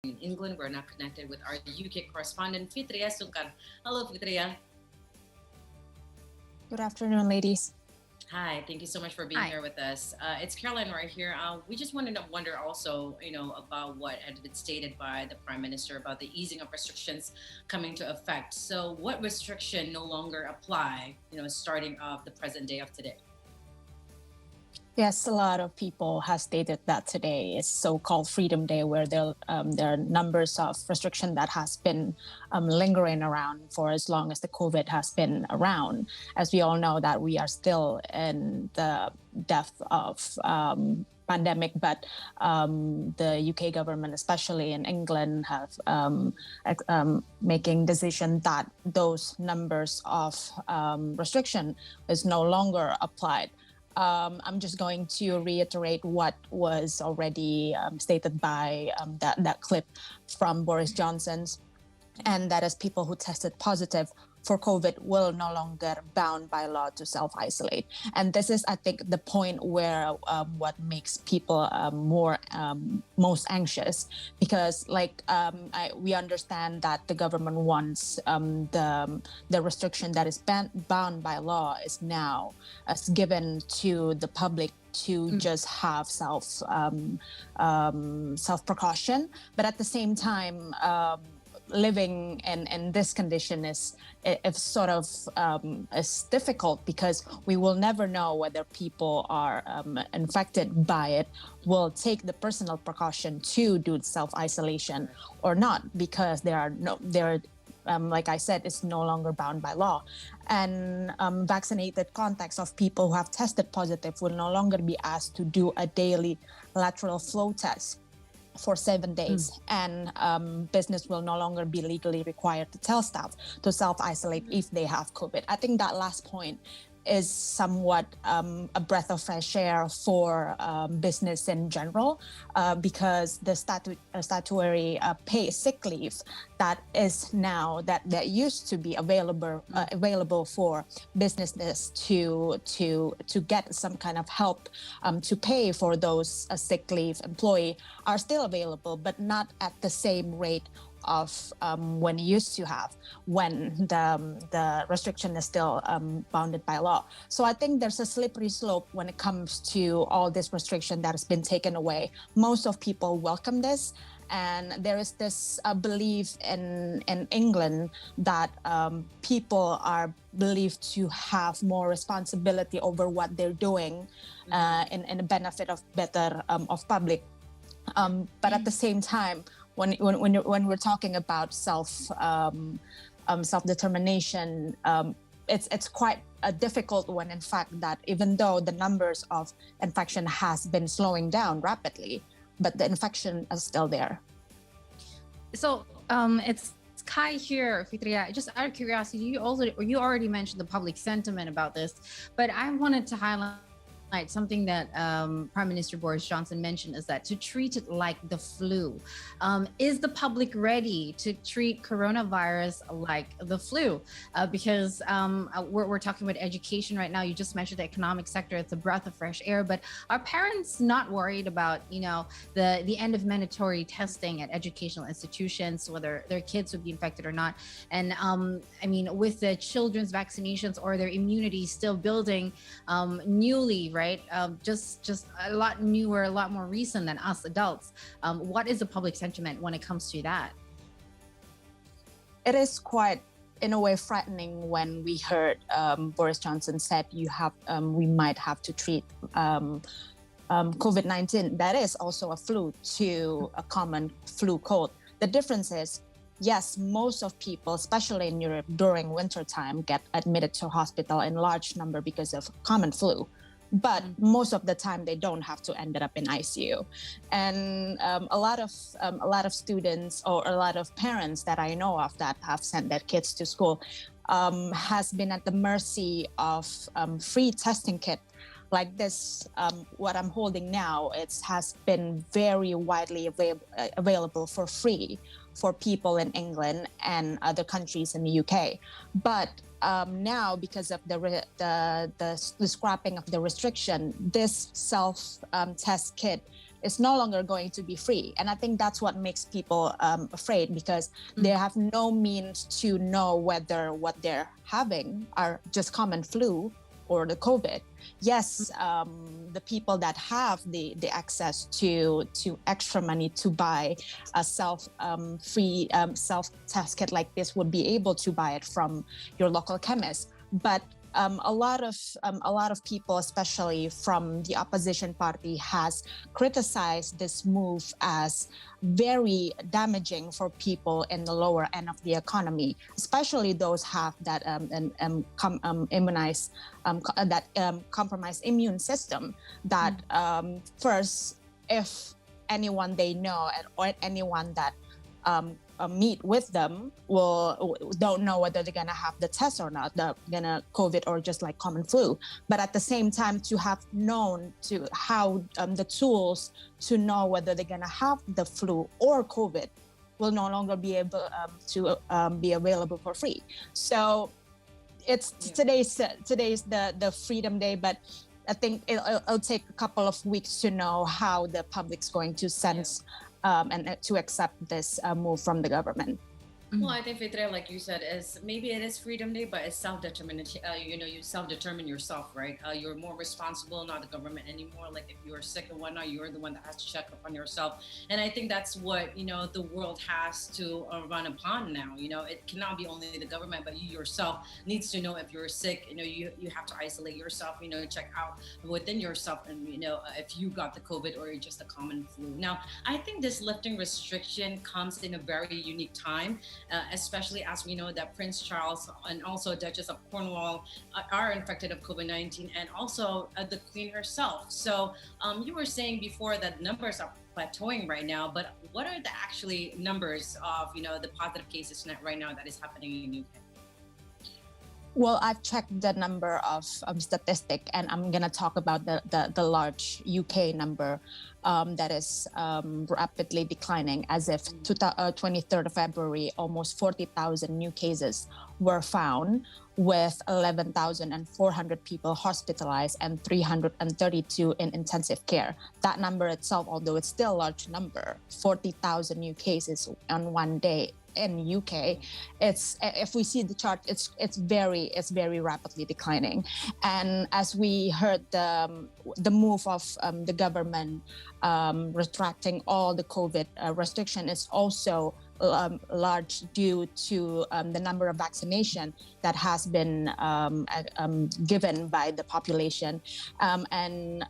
in England. We're now connected with our UK correspondent, Fitria Sungkar. Hello, Fitria. Good afternoon, ladies. Hi, thank you so much for being Hi. here with us. It's Caroline right here. We just wanted to wonder also, about what had been stated by the Prime Minister about the easing of restrictions coming to effect. So, what restriction no longer apply, starting of the present day of today? Yes, a lot of people have stated that today is so-called Freedom Day, where there are numbers of restriction that has been lingering around for as long as the COVID has been around. As we all know, that we are still in the depth of pandemic, but the UK government, especially in England, have making decision that those numbers of restriction is no longer applied. I'm just going to reiterate what was already stated by that clip from Boris Johnson's, and that is people who tested positive for COVID will no longer bound by law to self-isolate. And this is, I think, the point where what makes people most anxious, because we understand that the government wants the restriction that is bound by law is now given to the public to just have self precaution, but at the same time living in this condition is difficult, because we will never know whether people are infected by it, will take the personal precaution to do self-isolation or not, because like I said, it's no longer bound by law. And vaccinated contacts of people who have tested positive will no longer be asked to do a daily lateral flow test for 7 days, and business will no longer be legally required to tell staff to self-isolate if they have COVID. I think that last point is somewhat a breath of fresh air for business in general, because the statutory paid sick leave that is now that used to be available for businesses to get some kind of help to pay for those sick leave employee are still available, but not at the same rate of when it used to have, when the restriction is still bounded by law. So I think there's a slippery slope when it comes to all this restriction that has been taken away. Most of people welcome this, and there is this belief in England that people are believed to have more responsibility over what they're doing in the benefit of better of public. But at the same time, when we're talking about self-determination, it's quite a difficult one, in fact, that even though the numbers of infection has been slowing down rapidly, but the infection is still there. So it's Kai here, Fitria. Just out of curiosity, you already mentioned the public sentiment about this, but I wanted to highlight something that Prime Minister Boris Johnson mentioned, is that to treat it like the flu. Is the public ready to treat coronavirus like the flu? Because we're talking about education right now. You just mentioned the economic sector. It's a breath of fresh air, but are parents not worried about, the end of mandatory testing at educational institutions, whether their kids would be infected or not? And with the children's vaccinations or their immunity still building newly, right? Just a lot newer, a lot more recent than us adults. What is the public sentiment when it comes to that? It is quite, in a way, frightening when we heard Boris Johnson said we might have to treat COVID-19. That is also a flu to a common flu cold. The difference is, yes, most of people, especially in Europe during winter time, get admitted to hospital in large number because of common flu. But most of the time they don't have to end up in ICU. And a lot of students or a lot of parents that I know of that have sent their kids to school has been at the mercy of free testing kit like this. What I'm holding now, it has been very widely available for free for people in England and other countries in the UK. But now, because of the scrapping of the restriction, this self test kit is no longer going to be free. And I think that's what makes people afraid, because they have no means to know whether what they're having are just common flu or the COVID. Yes, the people that have the access to extra money to buy a free self-test kit like this would be able to buy it from your local chemist. But a lot of people, especially from the opposition party, has criticized this move as very damaging for people in the lower end of the economy, especially those have that compromised immune system. That first, if anyone they know or anyone that meet with them don't know whether they're gonna have the test or not, they're gonna COVID or just like common flu. But at the same time, to have known to how the tools to know whether they're gonna have the flu or COVID will no longer be able to be available for free. So it's today's the Freedom Day, but I think it'll take a couple of weeks to know how the public's going to sense and to accept this move from the government. Well, I think, Fitria, like you said, is maybe it is Freedom Day, but it's self-determination. You self-determine yourself, right? You're more responsible, not the government anymore. Like if you're sick and whatnot, you're the one that has to check up on yourself. And I think that's what, the world has to run upon now. It cannot be only the government, but you yourself needs to know if you're sick. You have to isolate yourself, check out within yourself and, if you got the COVID or just a common flu. Now, I think this lifting restriction comes in a very unique time. Especially as we know that Prince Charles and also Duchess of Cornwall are infected of COVID-19, and also the Queen herself. So you were saying before that numbers are plateauing right now, but what are the actually numbers of the positive cases right now that is happening in UK? Well, I've checked the number of statistic, and I'm gonna talk about the large UK number that is rapidly declining. As if 23rd of February, almost 40,000 new cases were found, with 11,400 people hospitalized and 332 in intensive care. That number itself, although it's still a large number, 40,000 new cases on one day in UK, if we see the chart, it's very rapidly declining. And as we heard, the move of the government retracting all the COVID restriction is also large due to the number of vaccination that has been given by the population. And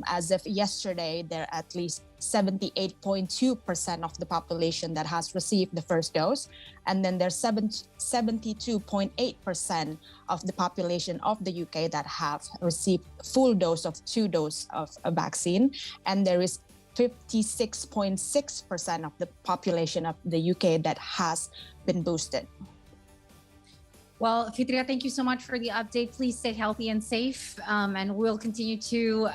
as of yesterday, there are at least 78.2% of the population that has received the first dose. And then there's 72.8% of the population of the UK that have received full dose of 2 doses of a vaccine. And there is 56.6% of the population of the UK that has been boosted. Well, Fitria, thank you so much for the update. Please stay healthy and safe, and we'll continue to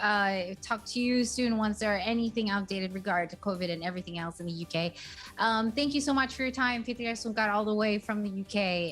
talk to you soon once there are anything updated regarding to COVID and everything else in the UK. Thank you so much for your time, Fitria Sungkar, all the way from the UK.